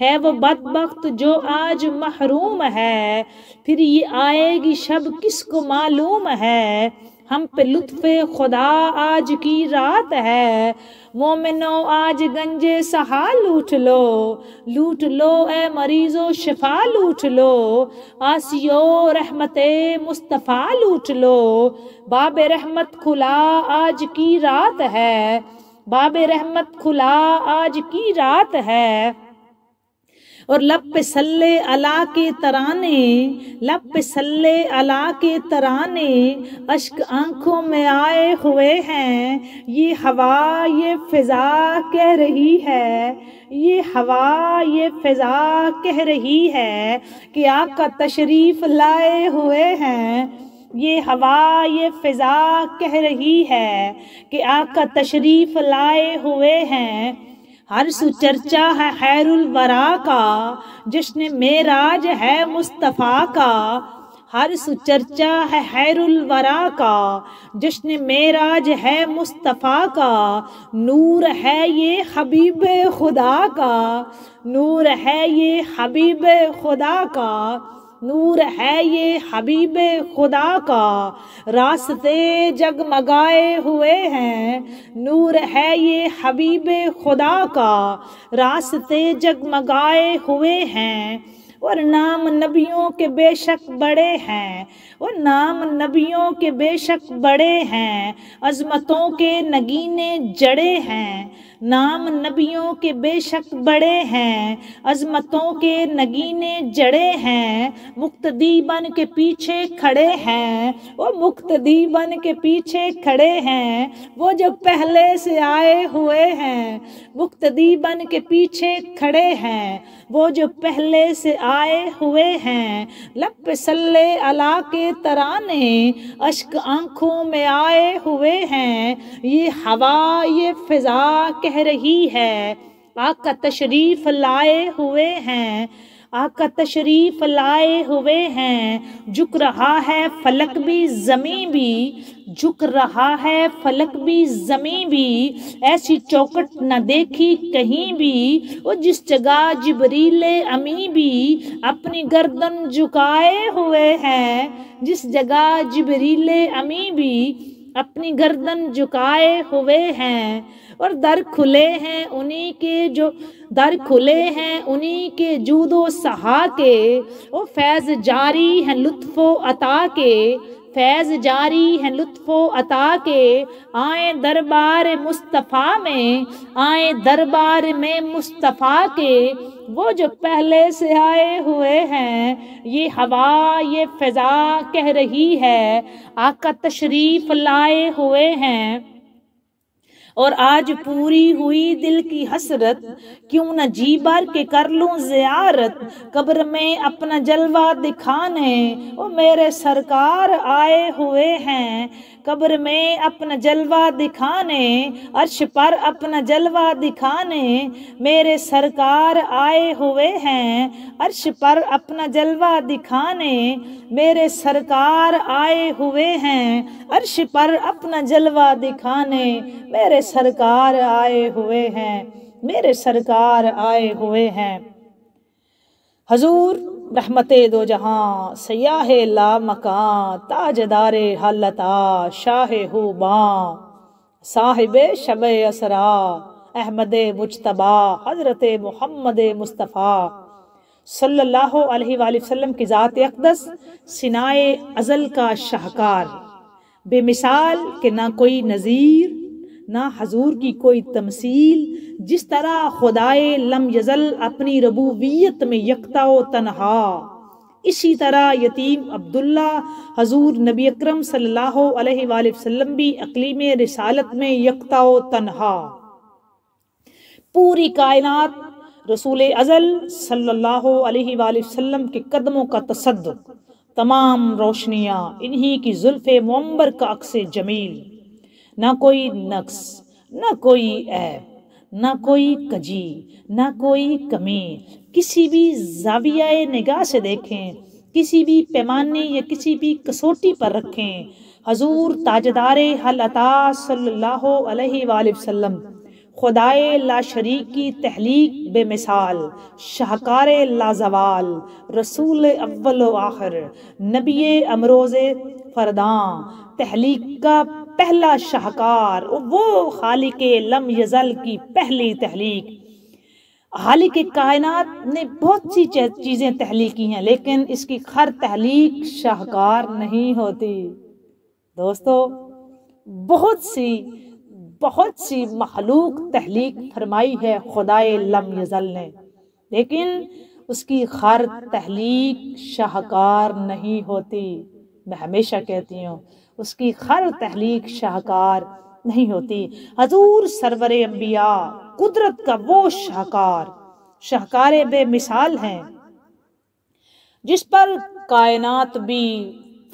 ہے وہ بدبخت جو آج محروم ہے، پھر یہ آئے گی شب کس کو معلوم ہے، ہم پہ لطف خدا آج کی رات ہے، مومنو آج گنجے سہا لوٹ لو اے مریضو شفا لوٹ لو، آسیو رحمت مصطفیٰ لوٹ لو، باب رحمت کھلا آج کی رات ہے، باب رحمت کھلا آج کی رات ہے، اور لب پہ صلی اللہ کے ترانے، لب پہ صلی اللہ کے ترانے، اشک آنکھوں میں آئے ہوئے ہیں، یہ ہوا یہ فضا کہہ رہی ہے، یہ ہوا یہ فضا کہہ رہی ہے کہ آقا تشریف لائے ہوئے ہیں، یہ ہوا یہ فضا کہہ رہی ہے کہ آقا تشریف لائے ہوئے ہیں، ہر سو چرچا ہے خیر الورا کا، جشن معراج ہے مصطفیٰ کا، ہر سو چرچا ہے خیر الورا کا، جشن معراج ہے مصطفیٰ کا، نور ہے یہ حبیب خدا کا، نور ہے یہ حبیب خدا کا، نور ہے یہ حبیب خدا کا، راستے جگمگائے ہوئے ہیں، نور ہے یہ حبیب خدا کا، راستے جگمگائے ہوئے ہیں، اور نام نبیوں کے بے شک بڑے ہیں، اور نام نبیوں کے بے شک بڑے ہیں، عظمتوں کے نگینے جڑے ہیں، نام نبیوں کے بے شک بڑے ہیں، عظمتوں کے نگینے جڑے ہیں، مقتدی بن کے پیچھے کھڑے ہیں، وہ مقتدی بن کے پیچھے کھڑے ہیں، وہ جو پہلے سے آئے ہوئے ہیں، مقتدی بن کے پیچھے کھڑے ہیں، وہ جو پہلے سے آئے ہوئے ہیں، لب پہ صلی اللہ کے ترانے، اشک آنکھوں میں آئے ہوئے ہیں، یہ ہوا یہ فضا کہہ رہی ہے، آقا تشریف لائے ہوئے ہیں، آقا تشریف لائے ہوئے ہیں، جھک رہا ہے فلک بھی زمین بھی، جھک رہا ہے فلک بھی زمین بھی، ایسی چوکٹ نہ دیکھی کہیں بھی، وہ جس جگہ جبریل امی بھی اپنی گردن جھکائے ہوئے ہیں، جس جگہ جبریل امی بھی اپنی گردن جھکائے ہوئے ہیں، اور در کھلے ہیں انہی کے جو در کھلے ہیں انہی کے جود و سہا کے، وہ فیض جاری ہیں لطف و عطا کے، فیض جاری ہیں لطف و عطا کے، آئیں دربار مصطفیٰ میں، آئیں دربار میں مصطفیٰ کے، وہ جو پہلے سے آئے ہوئے ہیں، یہ ہوا یہ فضا کہہ رہی ہے، آقا تشریف لائے ہوئے ہیں، اور آج پوری ہوئی دل کی حسرت، کیوں نہ جی بھر کے کر لوں زیارت، قبر میں اپنا جلوہ دکھانے، وہ میرے سرکار آئے ہوئے ہیں، قبر میں اپنا جلوہ دکھانے، عرش پر اپنا جلوہ دکھانے، میرے سرکار آئے ہوئے ہیں، عرش پر اپنا جلوہ دکھانے، میرے سرکار آئے ہوئے ہیں، عرش پر اپنا جلوہ دکھانے، میرے سرکار آئے ہوئے ہیں، میرے سرکار آئے ہوئے ہیں، حضور رحمت دو جہاں، سیاہ لا مکان، تاجدار حالتا، شاہ ہوباں، صاحب شب اسرا، احمد مجتبی، حضرت محمد مصطفیٰ صلی اللہ علیہ وآلہ وسلم کی ذات اقدس، سنائے ازل کا شاہکار، بے مثال کہ نہ کوئی نظیر، نہ حضور کی کوئی تمثیل، جس طرح خدائے لم یزل اپنی ربوبیت میں یکتا و تنہا، اسی طرح یتیم عبداللہ حضور نبی اکرم صلی اللہ علیہ وآلہ وسلم بھی اقلیم رسالت میں یکتا و تنہا، پوری کائنات رسول ازل صلی اللہ علیہ وآلہ وسلم کے قدموں کا تصدق، تمام روشنیاں انہی کی زلف معمبر کا عکس جمیل، نہ کوئی نقص، نہ کوئی عیب، نہ کوئی کجی، نہ کوئی کمی، کسی بھی زاویہ نگاہ سے دیکھیں، کسی بھی پیمانے یا کسی بھی کسوٹی پر رکھیں، حضور تاجدار حالتا صلی اللہ علیہ وآلہ وسلم خدائے لا شریک کی تخلیق بے مثال، شاہکار لازوال، رسول اول و آخر، نبی امروز فرداں، تخلیق کا پہلا شاہکار، وہ خالق لم یزل کی پہلی تخلیق۔ خالق کائنات نے بہت سی چیزیں تخلیق کی ہیں، لیکن اس کی ہر تخلیق شاہکار نہیں ہوتی دوستو۔ بہت سی مخلوق تخلیق فرمائی ہے خدائے لم یزل نے، لیکن اس کی ہر تخلیق شاہکار نہیں ہوتی۔ میں ہمیشہ کہتی ہوں اس کی ہر تخلیق شاہکار نہیں ہوتی۔ حضور سرور انبیاء قدرت کا وہ شاہکار بے مثال ہیں جس پر کائنات بھی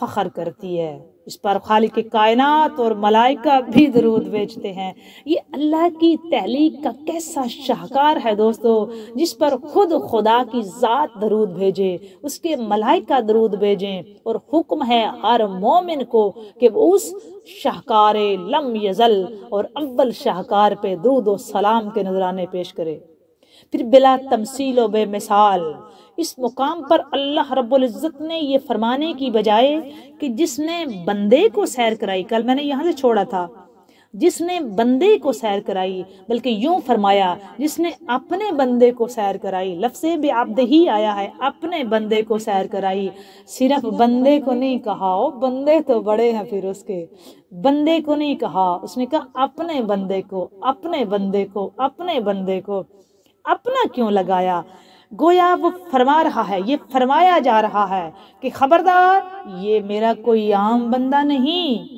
فخر کرتی ہے، اس پر خالق کائنات اور ملائکہ بھی درود بھیجتے ہیں۔ یہ اللہ کی تخلیق کا کیسا شاہکار ہے دوستو، جس پر خود خدا کی ذات درود بھیجے، اس کے ملائکہ درود بھیجیں، اور حکم ہے ہر مومن کو کہ وہ اس شاہکار لم یزل اور اول شاہکار پہ درود و سلام کے نذرانے پیش کرے۔ پھر بلا تمثیل و بے مثال اس مقام پر اللہ رب العزت نے یہ فرمانے کی بجائے کہ جس نے بندے کو سیر کرائی، کل میں نے یہاں سے چھوڑا تھا، جس نے بندے کو سیر کرائی، بلکہ یوں فرمایا جس نے اپنے بندے کو سیر کرائی۔ لفظ بعبدہ ہی آیا ہے، اپنے بندے کو سیر کرائی، صرف بندے کو نہیں کہا، بندے تو بڑے ہیں، پھر اس کے بندے کو نہیں کہا، اس نے کہا اپنے بندے کو، اپنے بندے کو، اپنے بندے کو۔ اپنا کیوں لگایا؟ گویا وہ فرما رہا ہے، یہ فرمایا جا رہا ہے کہ خبردار یہ میرا کوئی عام بندہ نہیں،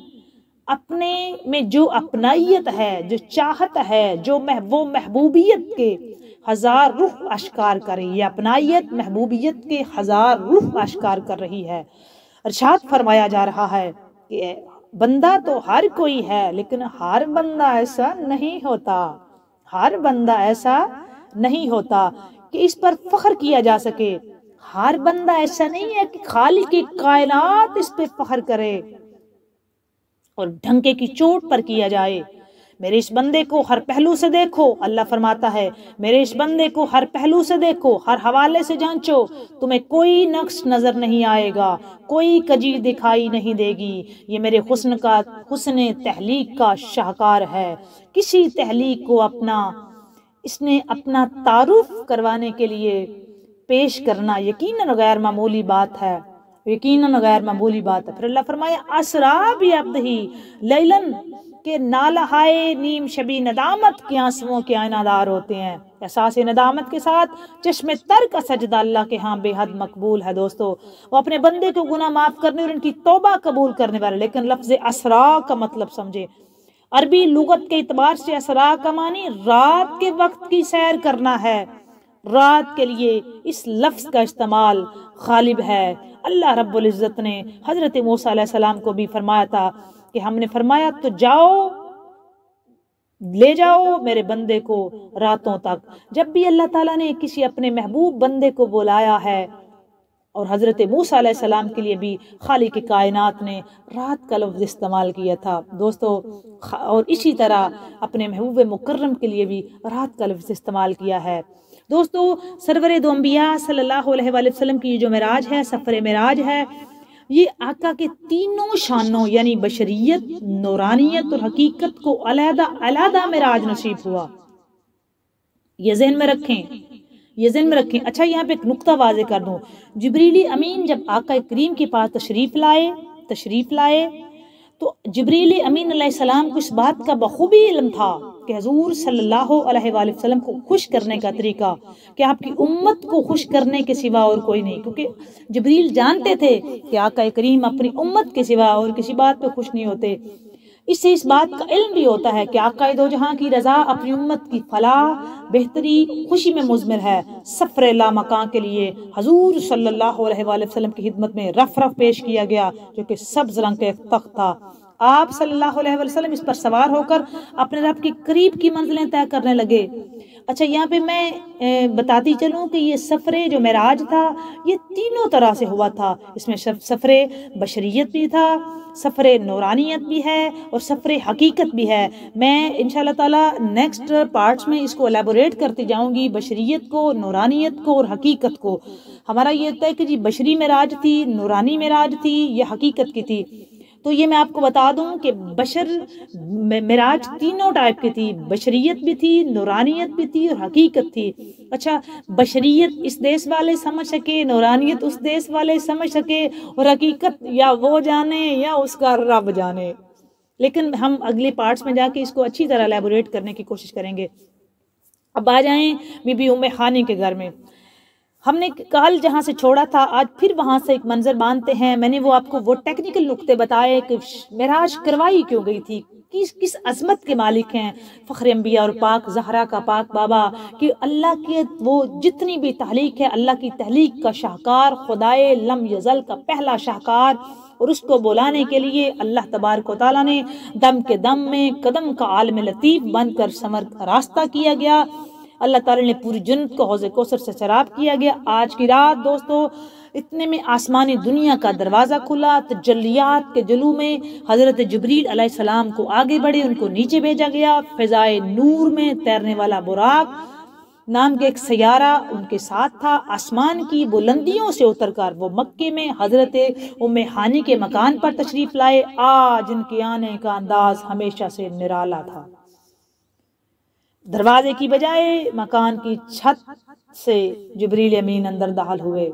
اپنے میں جو اپنائیت ہے، جو چاہت ہے، جو وہ محبوبیت کے ہزار روح اشکار کر رہی ہے، اپنائیت محبوبیت کے ہزار روح اشکار کر رہی ہے۔ ارشاد فرمایا جا رہا ہے کہ بندہ تو ہر کوئی ہے، لیکن ہر بندہ ایسا نہیں ہوتا، ہر بندہ ایسا نہیں ہوتا کہ اس پر فخر کیا جا سکے۔ ہر بندہ ایسا نہیں ہے کہ خالق کائنات اس پہ فخر کرے اور ڈھنکے کی چوٹ پر کیا جائے۔ میرے اس بندے کو ہر پہلو سے دیکھو، اللہ فرماتا ہے میرے اس بندے کو ہر پہلو سے دیکھو، ہر حوالے سے جانچو، تمہیں کوئی نقص نظر نہیں آئے گا، کوئی کجی دکھائی نہیں دے گی۔ یہ میرے حسن تخلیق کا شاہکار ہے۔ کسی تخلیق کو اس نے اپنا تعارف کروانے کے لیے پیش کرنا یقیناً غیر معمولی بات ہے، یقیناً غیر معمولی بات ہے۔ پھر اللہ فرمایا اسرا بعبدہ لیلاً، کہ نالہائے نیم شبی ندامت کے آنسوؤں کے آئینہ دار ہوتے ہیں، احساس ندامت کے ساتھ چشم تر کا سجدہ اللہ کے ہاں بے حد مقبول ہے دوستو۔ وہ اپنے بندے کو گناہ معاف کرنے اور ان کی توبہ قبول کرنے والے، لیکن لفظ اسرا کا مطلب سمجھے۔ عربی لغت کے اعتبار سے اسرا کا معنی رات کے وقت کی سیر کرنا ہے، رات کے لیے اس لفظ کا استعمال غالب ہے۔ اللہ رب العزت نے حضرت موسیٰ علیہ السلام کو بھی فرمایا تھا کہ ہم نے فرمایا تو جاؤ، لے جاؤ میرے بندے کو راتوں تک۔ جب بھی اللہ تعالیٰ نے کسی اپنے محبوب بندے کو بلایا ہے، اور حضرت موسیٰ علیہ السلام کے لیے بھی خالق کائنات نے رات کا لفظ استعمال کیا تھا دوستو، اور اسی طرح اپنے محبوب مکرم کے لیے بھی رات کا لفظ استعمال کیا ہے دوستو۔ سرور دو انبیاء صلی اللہ علیہ وآلہ وسلم کی جو معراج ہے، سفر معراج ہے، یہ آقا کے تینوں شانوں یعنی بشریت، نورانیت اور حقیقت کو علیحدہ علیحدہ معراج نصیب ہوا۔ یہ ذہن میں رکھیں، یہ ذہن میں رکھیں۔ اچھا یہاں پہ ایک نقطہ واضح کر دوں، جبریل امین جب آقا کریم کے پاس تشریف لائے تو جبریل امین علیہ السلام کو اس بات کا بخوبی علم تھا کہ حضور صلی اللہ علیہ وآلہ وسلم کو خوش کرنے کا طریقہ کہ آپ کی امت کو خوش کرنے کے سوا اور کوئی نہیں، کیونکہ جبریل جانتے تھے کہ آقا کریم اپنی امت کے سوا اور کسی بات پہ خوش نہیں ہوتے۔ اس سے اس بات کا علم بھی ہوتا ہے کہ آقا دو جہاں کی رضا اپنی امت کی فلاح، بہتری، خوشی میں مضمر ہے۔ سفر لامکان کے لیے حضور صلی اللہ علیہ وآلہ وسلم کی خدمت میں رف پیش کیا گیا، جو کہ سبز رنگ کا ایک تخت تھا۔ آپ صلی اللہ علیہ وسلم اس پر سوار ہو کر اپنے رب کے قریب کی منزلیں طے کرنے لگے۔ اچھا یہاں پہ میں بتاتی چلوں کہ یہ سفر جو معراج تھا یہ تینوں طرح سے ہوا تھا. اس میں سفر بشریت بھی تھا، سفر نورانیت بھی ہے اور سفر حقیقت بھی ہے. میں انشاءاللہ تعالی نیکسٹ پارٹس میں اس کو الیبوریٹ کرتی جاؤں گی، بشریت کو، نورانیت کو اور حقیقت کو. ہمارا یہ ہوتا ہے کہ جی بشری معراج تھی، نورانی معراج تھی، یہ حقیقت کی تھی. تو یہ میں آپ کو بتا دوں کہ بشر معراج تینوں ٹائپ کی تھی، بشریت بھی تھی، نورانیت بھی تھی اور حقیقت تھی. اچھا بشریت اس دیش والے سمجھ سکے، نورانیت اس دیش والے سمجھ سکے اور حقیقت یا وہ جانے یا اس کا رب جانے. لیکن ہم اگلے پارٹس میں جا کے اس کو اچھی طرح الیبوریٹ کرنے کی کوشش کریں گے. اب آ جائیں بی بی ام ہانی کے گھر میں. ہم نے کل جہاں سے چھوڑا تھا آج پھر وہاں سے ایک منظر باندھتے ہیں. میں نے وہ آپ کو وہ ٹیکنیکل نقطے بتائے کہ معراج کروائی کیوں گئی تھی، کس عظمت کے مالک ہیں فخر انبیاء اور پاک زہرا کا پاک بابا، کہ اللہ کے وہ جتنی بھی تخلیق ہے اللہ کی تخلیق کا شاہکار، خدائے لم یزل کا پہلا شاہکار. اور اس کو بلانے کے لیے اللہ تبارک و تعالیٰ نے دم کے دم میں قدم کا عالم لطیف بن کر سمر کا راستہ کیا گیا. اللہ تعالیٰ نے پوری جنت کو حوض کوثر سے سیراب کیا گیا. آج کی رات دوستو اتنے میں آسمانی دنیا کا دروازہ کھلا، تجلیات کے جلو میں حضرت جبریل علیہ السلام کو آگے بڑھے، ان کو نیچے بھیجا گیا. فضائے نور میں تیرنے والا براق نام کے ایک سیارہ ان کے ساتھ تھا. آسمان کی بلندیوں سے اتر کر وہ مکے میں حضرت ام ہانی کے مکان پر تشریف لائے. آج ان کے آنے کا انداز ہمیشہ سے نرالا تھا. دروازے کی بجائے مکان کی چھت سے جبریل امین اندر داخل ہوئے.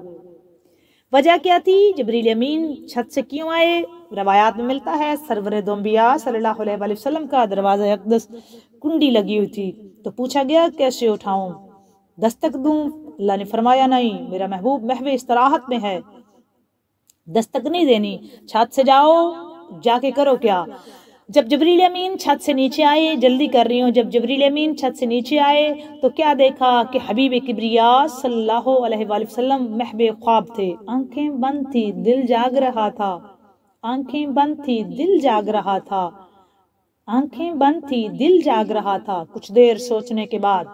وجہ کیا تھی؟ جبریل امین چھت سے کیوں آئے؟ روایات میں ملتا ہے سرور دو انبیاء صلی اللہ علیہ وآلہ وسلم کا دروازہ اقدس کنڈی لگی ہوئی تھی تو پوچھا گیا کیسے اٹھاؤں، دستک دوں؟ اللہ نے فرمایا نہیں، میرا محبوب محو استراحت میں ہے، دستک نہیں دینی، چھت سے جاؤ، جا کے کرو کیا. جب جبریل امین چھت سے نیچے آئے، جلدی کر رہی ہوں، جب جبریل امین چھت سے نیچے آئے تو کیا دیکھا کہ حبیب کبریا صلی اللہ علیہ وآلہ وسلم محو خواب تھے. آنکھیں بند تھی، دل جاگ رہا تھا، آنکھیں بند تھی، دل جاگ رہا تھا، آنکھیں بند تھی، دل جاگ رہا تھا. کچھ دیر سوچنے کے بعد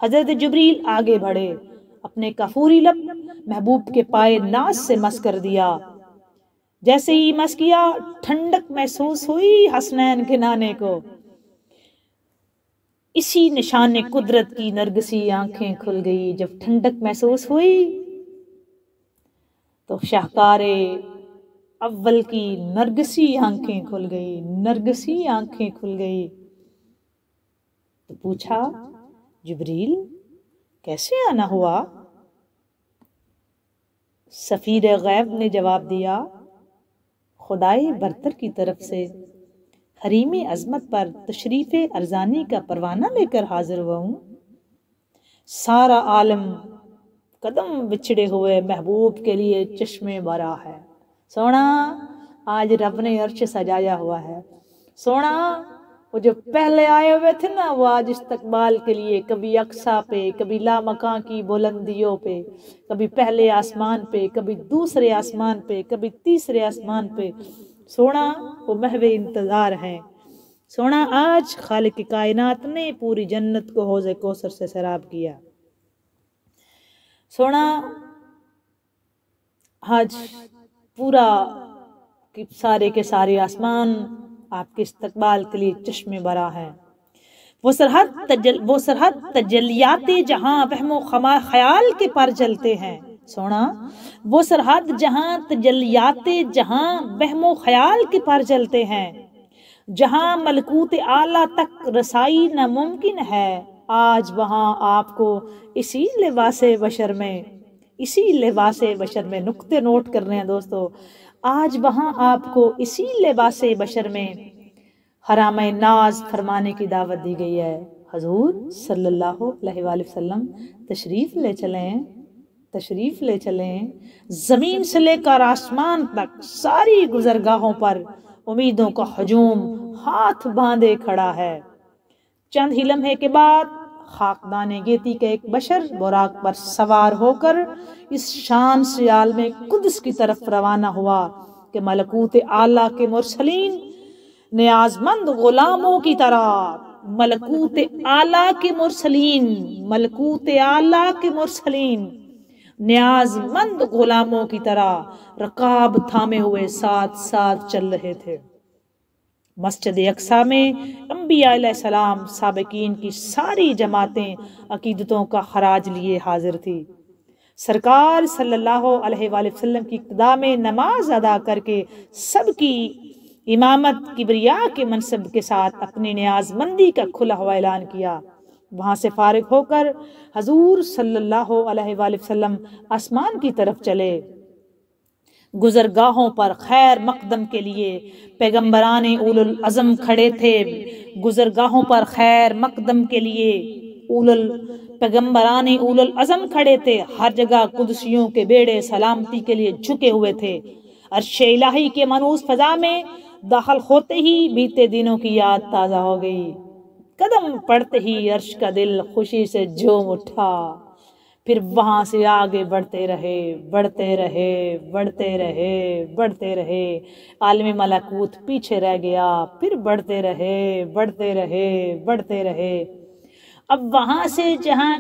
حضرت جبریل آگے بڑھے، اپنے کافوری لب محبوب کے پائے ناز سے مس کر دیا. جیسے ہی مس کیا ٹھنڈک محسوس ہوئی حسنین کے نانے کو. اسی نشان قدرت کی نرگسی آنکھیں کھل گئی. جب ٹھنڈک محسوس ہوئی تو شاہکار اول کی نرگسی آنکھیں کھل گئی، نرگسی آنکھیں کھل گئی. تو پوچھا جبریل کیسے آنا ہوا؟ سفیر غیب نے جواب دیا خدائے برتر کی طرف سے حریم عظمت پر تشریف ارزانی کا پروانہ لے کر حاضر ہوا ہوں. سارا عالم قدم بچھڑے ہوئے محبوب کے لیے چشمے برا ہے. سونا آج رب نے عرش سجایا ہوا ہے. سونا وہ جو پہلے آئے ہوئے تھے نا وہ آج استقبال کے لیے کبھی اقصا پہ، کبھی لامکاں کی بلندیوں پہ، کبھی پہلے آسمان پہ، کبھی دوسرے آسمان پہ، کبھی تیسرے آسمان پہ. سونا وہ محو انتظار ہے. سونا آج خالق کائنات نے پوری جنت کو حوض کوثر سے سیراب کیا. سونا آج پورا سارے کے سارے آسمان آپ کے استقبال کے لیے چشمے برا ہے. وہ سرحد تجلیات جہاں وہم و خیال کے پر جلتے ہیں. سونا وہ سرحد جہاں تجلیات جہاں وہم و خیال کے پر جلتے ہیں، جہاں ملکوت اعلیٰ تک رسائی ناممکن ہے. آج وہاں آپ کو اسی لباس بشر میں نقطے نوٹ کرنے ہیں دوستو. آج وہاں آپ کو اسی لباس بشر میں حرام ناز فرمانے کی دعوت دی گئی ہے. حضور صلی اللہ علیہ وآلہ وسلم تشریف لے چلیں، تشریف لے چلیں. زمین سے لے کر آسمان تک ساری گزرگاہوں پر امیدوں کا ہجوم ہاتھ باندھے کھڑا ہے. چند ہی لمحے کے بعد خاکدان گیتی کا ایک بشر براق پر سوار ہو کر اس شان سے عالم قدس کی طرف روانہ ہوا کہ ملکوت اعلیٰ کے مرسلین نیازمند غلاموں کی طرح ملکوت اعلیٰ کے مرسلین، ملکوت اعلیٰ کے مرسلین نیاز مند غلاموں کی طرح رکاب تھامے ہوئے ساتھ ساتھ چل رہے تھے۔ مسجد اقصیٰ میں انبیاء علیہ السلام سابقین کی ساری جماعتیں عقیدتوں کا خراج لیے حاضر تھی۔ سرکار صلی اللہ علیہ وآلہ وسلم کی اقتداء میں نماز ادا کر کے سب کی امامت کبریا کے منصب کے ساتھ اپنی نیاز مندی کا کھلا ہوا اعلان کیا۔ وہاں سے فارغ ہو کر حضور صلی اللہ علیہ وآلہ وسلم آسمان کی طرف چلے۔ گزرگاہوں پر خیر مقدم کے لیے پیغمبران اول العزم کھڑے تھے، گزرگاہوں پر خیر مقدم کے لیے پیغمبران اول العزم کھڑے تھے۔ ہر جگہ قدسیوں کے بیڑے سلامتی کے لیے جھکے ہوئے تھے۔ عرش الہی کے منوس فضا میں داخل ہوتے ہی بیتے دنوں کی یاد تازہ ہو گئی۔ قدم پڑتے ہی عرش کا دل خوشی سے جھوم اٹھا۔ پھر وہاں سے آگے بڑھتے رہے، بڑھتے رہے، بڑھتے رہے، بڑھتے رہے۔ عالم ملکوت پیچھے رہ گیا، پھر بڑھتے رہے، بڑھتے رہے، بڑھتے رہے۔ اب وہاں سے جہاں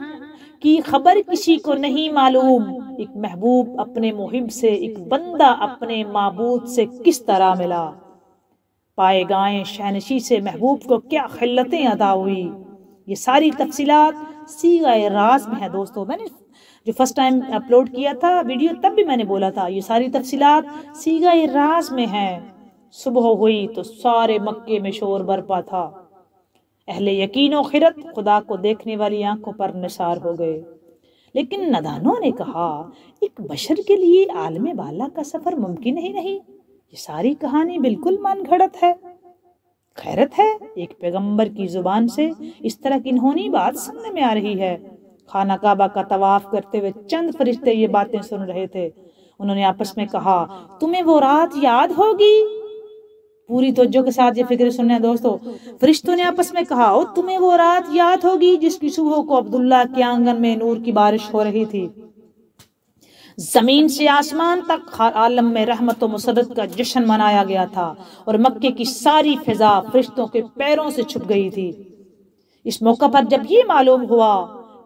کی خبر کسی کو نہیں معلوم، ایک محبوب اپنے محب سے، ایک بندہ اپنے معبود سے کس طرح ملا۔ پائے گائیں شہنشی سے محبوب کو کیا خلتیں عطا ہوئی، یہ ساری تفصیلات سیغہ راز میں ہے۔ دوستو میں نے جو فرسٹ ٹائم اپلوڈ کیا تھا ویڈیو تب بھی میں نے بولا تھا یہ ساری تفصیلات سیغہ راز میں ہیں۔ صبح ہوئی تو سارے مکے میں شور برپا تھا۔ اہل یقین و خرد خدا کو دیکھنے والی آنکھوں پر نثار ہو گئے، لیکن نادانوں نے کہا ایک بشر کے لیے عالم بالا کا سفر ممکن ہی نہیں، یہ ساری کہانی بالکل من گھڑت ہے۔ خیرت ہے ایک پیغمبر کی زبان سے اس طرح کی انہونی بات سننے میں آ رہی ہے۔ خانہ کعبہ کا طواف کرتے ہوئے چند فرشتے یہ باتیں سن رہے تھے۔ انہوں نے آپس میں کہا تمہیں وہ رات یاد ہوگی؟ پوری توجہ کے ساتھ یہ فکر سننا ہے دوستو۔ فرشتوں نے آپس میں کہا تمہیں وہ رات یاد ہوگی جس کی صبح کو عبداللہ کے آنگن میں نور کی بارش ہو رہی تھی۔ زمین سے آسمان تک ہر عالم میں رحمت و مسرت کا جشن منایا گیا تھا اور مکے کی ساری فضا فرشتوں کے پیروں سے چھپ گئی تھی۔ اس موقع پر جب یہ معلوم ہوا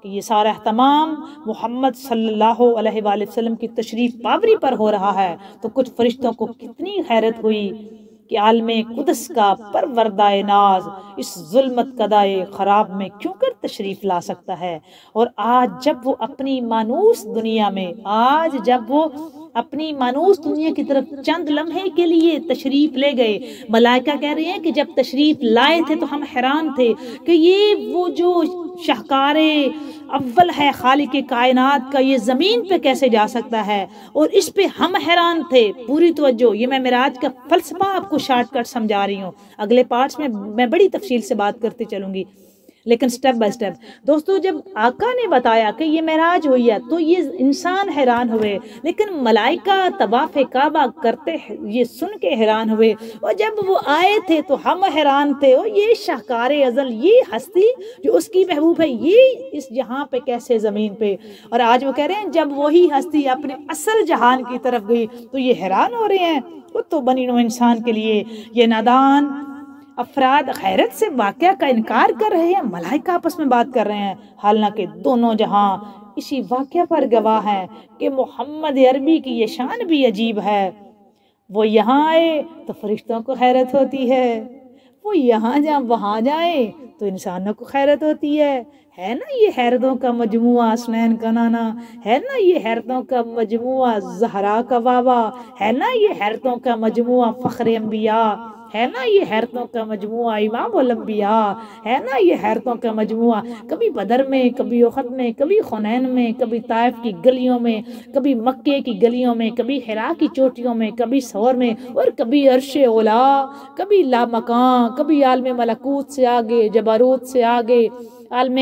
کہ یہ سارا اہتمام محمد صلی اللہ علیہ وآلہ وسلم کی تشریف پاوری پر ہو رہا ہے تو کچھ فرشتوں کو کتنی حیرت ہوئی کہ عالم قدس کا پروردہ ناز اس ظلمت قدائے خراب میں کیوں کر تشریف لا سکتا ہے۔ اور آج جب وہ اپنی مانوس دنیا کی طرف چند لمحے کے لیے تشریف لے گئے، ملائکہ کہہ رہے ہیں کہ جب تشریف لائے تھے تو ہم حیران تھے کہ یہ وہ جو شاہکار اول ہے خالق کائنات کا، یہ زمین پہ کیسے جا سکتا ہے، اور اس پہ ہم حیران تھے۔ پوری توجہ، یہ میں معراج کا فلسفہ آپ کو شارٹ کٹ سمجھا رہی ہوں، اگلے پارٹس میں بڑی تفصیل سے بات کرتے چلوں گی، لیکن سٹیپ بائی سٹیپ۔ دوستو جب آقا نے بتایا کہ یہ معراج ہوئی ہے تو یہ انسان حیران ہوئے، لیکن ملائکہ طواف کعبہ کرتے یہ سن کے حیران ہوئے، اور جب وہ آئے تھے تو ہم حیران تھے، اور یہ شاہکار ازل، یہ ہستی جو اس کی محبوب ہے، یہ اس جہاں پہ کیسے زمین پہ۔ اور آج وہ کہہ رہے ہیں جب وہی ہستی اپنے اصل جہان کی طرف گئی تو یہ حیران ہو رہے ہیں۔ تو بنی نوع انسان کے لیے یہ نادان افراد خیرت سے واقعہ کا انکار کر رہے ہیں، ملائکہ آپس میں بات کر رہے ہیں، حالانکہ دونوں جہاں اسی واقعہ پر گواہ ہیں کہ محمد عربی کی یہ شان بھی عجیب ہے۔ وہ یہاں آئے تو فرشتوں کو حیرت ہوتی ہے، وہ یہاں وہاں جائیں تو انسانوں کو حیرت ہوتی ہے نا یہ حیرتوں کا مجموعہ حسنین کا نانا، ہے نا یہ حیرتوں کا مجموعہ زہرا کا بابا، ہے نا یہ حیرتوں کا مجموعہ فخر انبیاء، ہے نا یہ حیرتوں کا مجموعہ امام الانبیاء، ہے نا یہ حیرتوں کا مجموعہ۔ کبھی بدر میں، کبھی احد میں، کبھی حنین میں، کبھی طائف کی گلیوں میں، کبھی مکے کی گلیوں میں، کبھی حرا کی چوٹیوں میں، کبھی ثور میں، اور کبھی عرش اولا، کبھی لامکان، کبھی عالم ملکوت سے آگے، جبروت سے آگے، عالم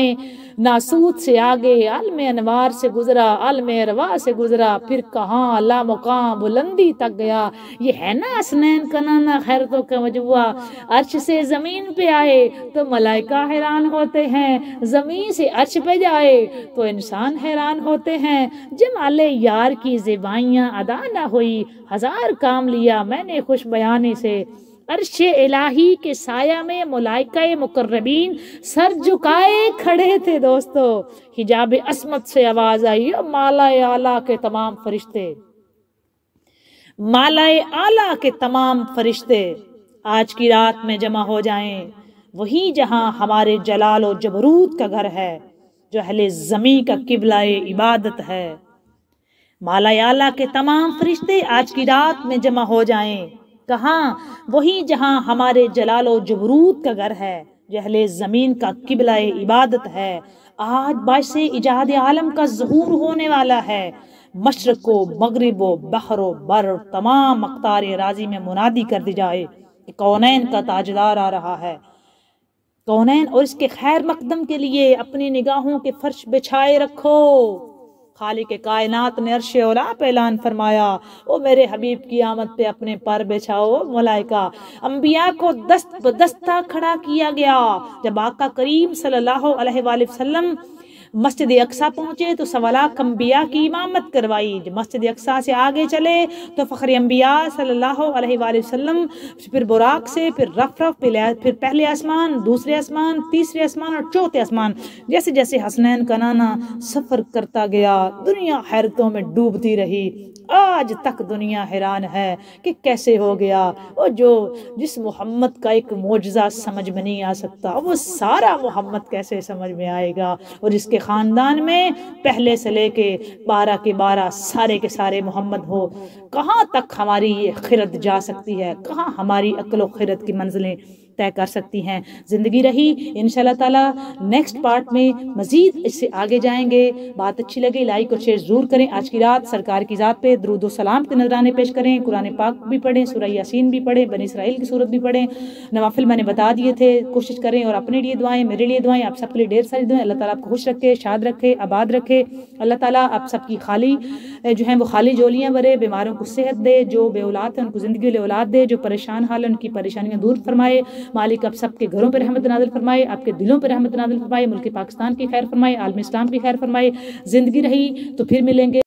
ناسوت سے آگے، عالم انوار سے گزرا، عالم ارواح سے گزرا، پھر کہاں لامکان بلندی تک گیا۔ یہ ہے نا حسنین کا نانا، خیرتوں کا مجموعہ۔ عرش سے زمین پہ آئے تو ملائکہ حیران ہوتے ہیں، زمین سے عرش پہ جائے تو انسان حیران ہوتے ہیں۔ جمال یار کی زیبائیاں ادا نہ ہوئی، ہزار کام لیا میں نے خوش بیانی سے، عرش الہی کے سایہ میں ملائکہ مقربین سر جھکائے کھڑے تھے دوستو. حجاب عصمت سے آواز آئی، مالا اعلیٰ کے تمام فرشتے، مالا اعلیٰ کے تمام فرشتے آج کی رات میں جمع ہو جائیں، وہی جہاں ہمارے جلال و جبروت کا گھر ہے، جو اہل زمین کا قبلہ عبادت ہے. مالا اعلیٰ کے تمام فرشتے آج کی رات میں جمع ہو جائیں. کہاں؟ وہی جہاں ہمارے جلال و جبروت کا گھر ہے، جو اہل زمین کا قبلہ عبادت ہے. آج باعث ایجاد عالم کا ظہور ہونے والا ہے. مشرق و مغرب و بحر و بر تمام اقطار اراضی میں منادی کر دی جائے کہ کونین کا تاجدار آ رہا ہے. کونین اور اس کے خیر مقدم کے لیے اپنی نگاہوں کے فرش بچھائے رکھو. خالق کائنات نے عرش اولا پہ اعلان فرمایا، او میرے حبیب کی آمد پہ اپنے پر بچھاؤ. ملائکہ انبیاء کو دست بدستہ کھڑا کیا گیا. جب آقا کریم صلی اللہ علیہ وآلہ وسلم مسجد اقصیٰ پہنچے تو سوالاق انبیاء کی امامت کروائی. جب مسجد اقصیٰ سے آگے چلے تو فخر انبیاء صلی اللہ علیہ وآلہ وسلم پھر براق سے، پھر رف پھر پہلے آسمان، دوسرے آسمان، تیسرے آسمان اور چوتھے آسمان. جیسے جیسے حسنین کا نانا سفر کرتا گیا، دنیا حیرتوں میں ڈوبتی رہی. آج تک دنیا حیران ہے کہ کیسے ہو گیا. اور جس محمد کا ایک معجزہ سمجھ میں نہیں آ سکتا، وہ سارا محمد کیسے سمجھ میں آئے گا. اور جس کے خاندان میں پہلے سے لے کے 12 کے 12 سارے کے سارے محمد ہو، کہاں تک ہماری یہ خرد جا سکتی ہے؟ کہاں ہماری عقل و خرد کی منزلیں طے کر سکتی ہیں؟ زندگی رہی انشاءاللہ تعالی نیکسٹ پارٹ میں مزید اس سے آگے جائیں گے. بات اچھی لگی لائک اور شیئر ضرور کریں. آج کی رات سرکار کی ذات پہ درود و سلام کے نذرانے پیش کریں. قرآن پاک بھی پڑھیں، سورہ یاسین بھی پڑھیں، بنی اسرائیل کی سورت بھی پڑھیں. نوافل میں نے بتا دیے تھے، کوشش کریں. اور اپنے لیے دعائیں، میرے لیے دعائیں، آپ سب کے لیے ڈھیر ساری دعائیں. اللہ تعالیٰ آپ کو خوش رکھے، شاد رکھے، آباد رکھے. اللہ تعالیٰ آپ سب کی خالی جو ہیں وہ خالی جولیاں بھرے، بیماروں کو صحت دے، جو بے اولاد ہیں ان کو زندگی والی اولاد دے، جو پریشان حال ہیں ان کی پریشانیاں دور فرمائے. مالک آپ سب کے گھروں پہ رحمت نازل فرمائے، آپ کے دلوں پہ رحمت نازل فرمائے، ملک پاکستان کی خیر فرمائے، عالم اسلام کی خیر فرمائے. زندگی رہی تو پھر ملیں گے.